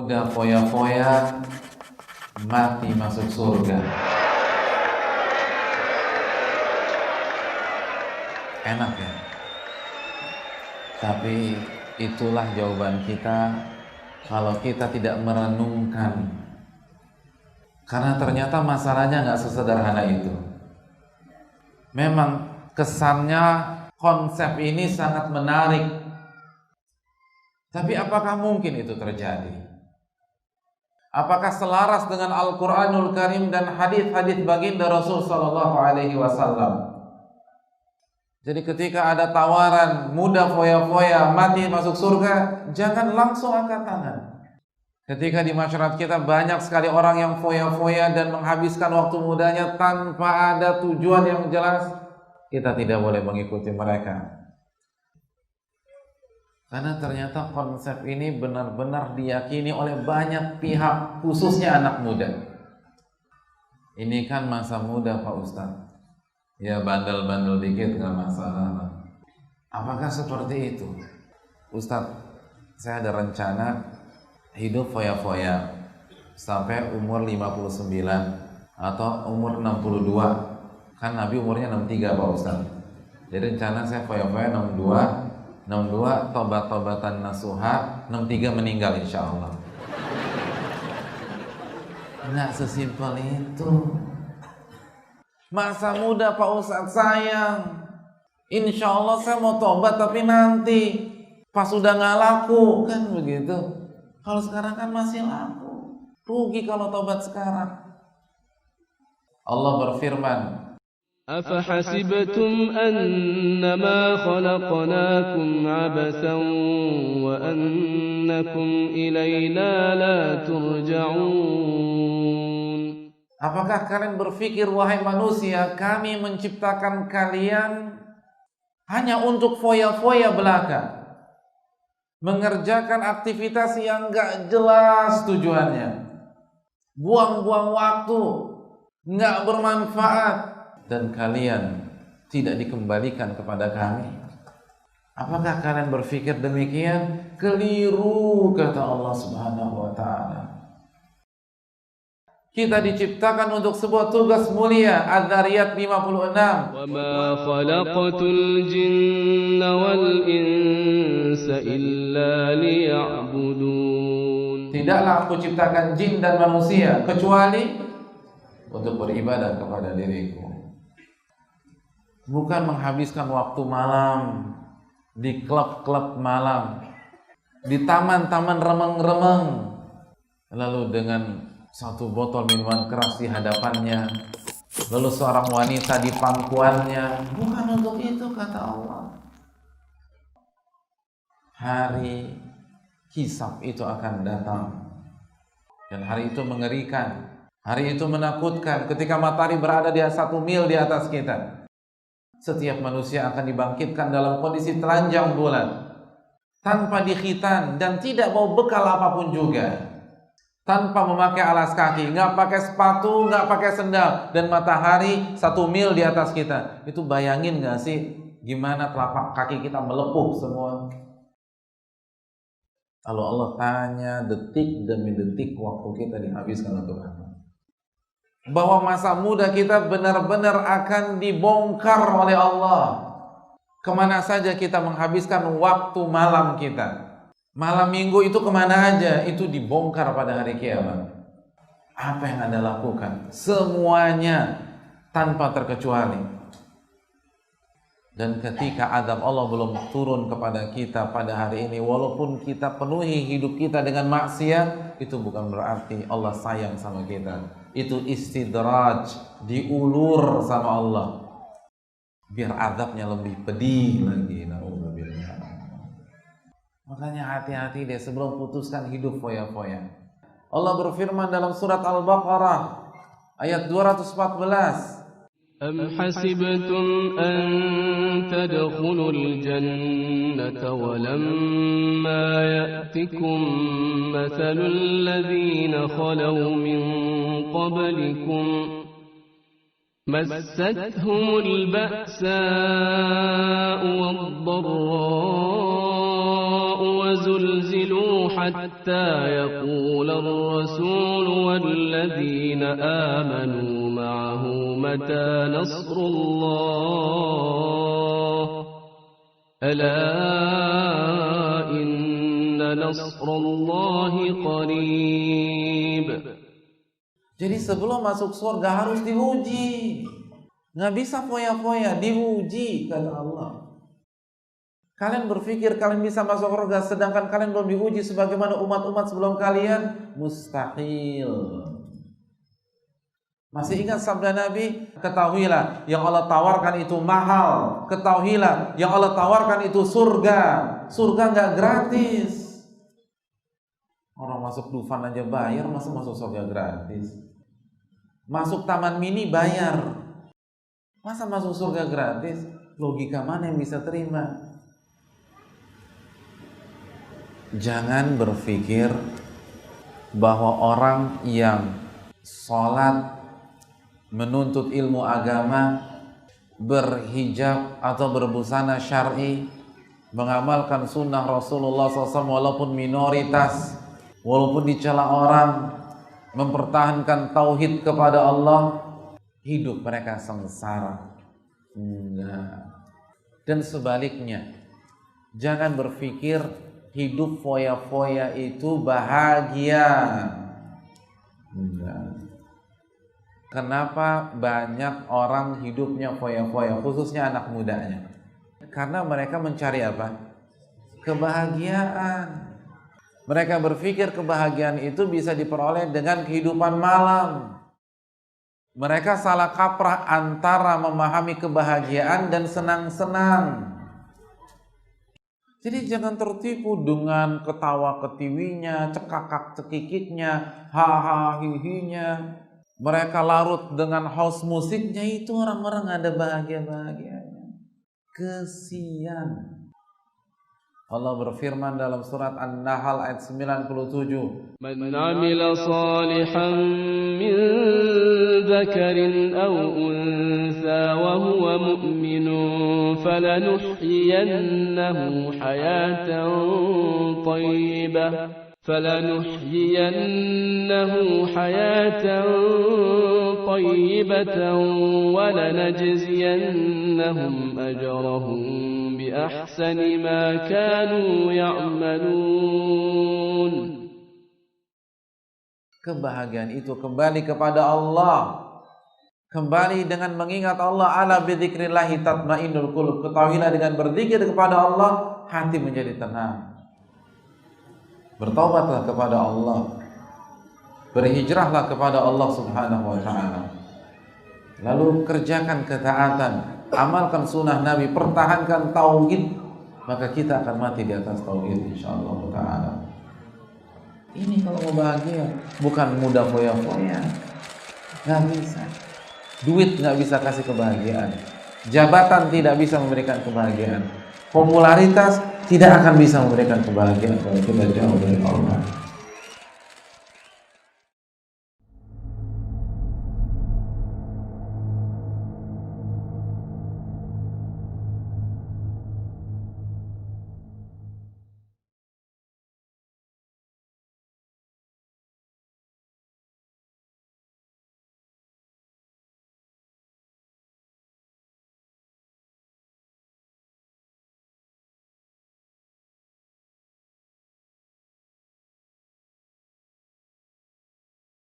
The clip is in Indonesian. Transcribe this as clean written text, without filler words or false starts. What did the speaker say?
muda foya-foya, mati masuk surga. Enak ya? Tapi itulah jawaban kita kalau kita tidak merenungkan. Karena ternyata masalahnya nggak sesederhana itu. Memang kesannya konsep ini sangat menarik. Tapi apakah mungkin itu terjadi? Apakah selaras dengan Al-Quranul Karim dan hadis-hadis baginda Rasul Sallallahu Alaihi Wasallam? Jadi ketika ada tawaran muda foya-foya mati masuk surga, jangan langsung angkat tangan. Ketika di masyarakat kita banyak sekali orang yang foya-foya dan menghabiskan waktu mudanya tanpa ada tujuan yang jelas, kita tidak boleh mengikuti mereka. Karena ternyata konsep ini benar-benar diyakini oleh banyak pihak, khususnya anak muda. Ini kan masa muda Pak Ustadz. Ya bandel-bandel dikit gak masalah. Apakah seperti itu? Ustadz, saya ada rencana hidup foya-foya sampai umur 59 atau umur 62. Kan Nabi umurnya 63 Pak Ustadz. Jadi rencana saya foya-foya 62 tobat-tobatan nasuha, 63 meninggal insya Allah. Nggak sesimpel itu. Masa muda Pak Ustadz sayang, insya Allah saya mau tobat tapi nanti pas sudah nggak laku kan begitu. Kalau sekarang kan masih laku, rugi kalau tobat sekarang. Allah berfirman, أفحسبتم أنما خلقناكم عبثا وأنكم إلينا لا ترجعون. Apakah kalian berpikir wahai manusia, kami menciptakan kalian hanya untuk foya-foya belaka, mengerjakan aktivitas yang gak jelas tujuannya, buang-buang waktu, gak bermanfaat, dan kalian tidak dikembalikan kepada kami? Apakah kalian berpikir demikian? Keliru, kata Allah Subhanahu wa ta'ala. Kita diciptakan untuk sebuah tugas mulia. Az-Zariyat 56. Wa ma khalaqatul jinna wal insa illa liya'budun. Tidaklah aku ciptakan jin dan manusia kecuali untuk beribadah kepada diriku. Bukan menghabiskan waktu malam di klub-klub malam, di taman-taman remeng-remeng, lalu dengan satu botol minuman keras di hadapannya, lalu seorang wanita di pangkuannya. Bukan untuk itu, kata Allah. Hari hisab itu akan datang, dan hari itu mengerikan. Hari itu menakutkan. Ketika matahari berada di 1 mil di atas kita, setiap manusia akan dibangkitkan dalam kondisi telanjang bulan, tanpa dikhitan dan tidak bawa bekal apapun juga, tanpa memakai alas kaki, nggak pakai sepatu, nggak pakai sendal, dan matahari 1 mil di atas kita. Itu bayangin nggak sih gimana telapak kaki kita melepuh semua? Kalau Allah tanya, detik demi detik waktu kita dihabiskan untuk apa? Bahwa masa muda kita benar-benar akan dibongkar oleh Allah. Kemana saja kita menghabiskan waktu malam kita, malam minggu itu kemana aja, itu dibongkar pada hari kiamat. Apa yang Anda lakukan? Semuanya tanpa terkecuali. Dan ketika azab Allah belum turun kepada kita pada hari ini, walaupun kita penuhi hidup kita dengan maksiat, itu bukan berarti Allah sayang sama kita. Itu istidraj, diulur sama Allah, biar azabnya lebih pedih lagi. Na'udzubillah. Makanya hati-hati deh sebelum putuskan hidup foya-foya. Allah berfirman dalam surat Al-Baqarah ayat 214. أم حسبتم أن تدخلوا الجنة ولما يأتكم مثل الذين خلوا من قبلكم مستهم البأساء والضراء وزلزلوا حتى يقول الرسول والذين آمنوا معه متى نصر الله ألا إن نصر الله قريب. Jadi sebelum masuk surga harus diuji. Nggak bisa foya-foya, diuji kata Allah. Kalian berpikir kalian bisa masuk surga sedangkan kalian belum diuji sebagaimana umat-umat sebelum kalian? Mustahil. Masih ingat sabda Nabi? Ketahuilah yang Allah tawarkan itu mahal. Ketahuilah yang Allah tawarkan itu surga. Surga nggak gratis. Orang masuk Dufan aja bayar, masa masuk surga gratis? Masuk taman mini bayar, masa masuk surga gratis? Logika mana yang bisa terima? Jangan berpikir bahwa orang yang sholat, menuntut ilmu agama, berhijab atau berbusana syar'i, mengamalkan sunnah Rasulullah SAW walaupun minoritas, walaupun dicela orang, mempertahankan tauhid kepada Allah, hidup mereka sengsara. Enggak. Dan sebaliknya, jangan berpikir hidup foya-foya itu bahagia. Enggak. Kenapa banyak orang hidupnya foya-foya, khususnya anak mudanya? Karena mereka mencari apa? Kebahagiaan. Mereka berpikir kebahagiaan itu bisa diperoleh dengan kehidupan malam. Mereka salah kaprah antara memahami kebahagiaan dan senang-senang. Jadi jangan tertipu dengan ketawa ketiwinya, cekakak cekikiknya, haha hihinya. Mereka larut dengan house musiknya, itu orang-orang ada bahagia-bahagianya. Kesian. Allah berfirman dalam surat An-Nahl ayat 97. Man 'amila salihan min dzakarin aw untha wa huwa mu'minun falanuhyiyannahu hayatan tayyibatan wa lanajziyannahum ajrahum بأحسن ما كانوا يعملون. Kebahagiaan itu kembali kepada Allah. Kembali dengan mengingat Allah. Ala bidzikrillahi tatmainnul qulub. Ketahuilah dengan berzikir kepada Allah, hati menjadi tenang. Bertaubatlah kepada Allah. Berhijrahlah kepada Allah Subhanahu wa ta'ala. Lalu kerjakan ketaatan. Amalkan sunnah Nabi, pertahankan tauhid, maka kita akan mati di atas tauhid insyaallah ta'ala. Ini kalau mau bahagia, bukan mudah foya-foya. Nggak bisa. Duit nggak bisa kasih kebahagiaan. Jabatan tidak bisa memberikan kebahagiaan. Popularitas tidak akan bisa memberikan kebahagiaan kalau kita jauh dari Allah.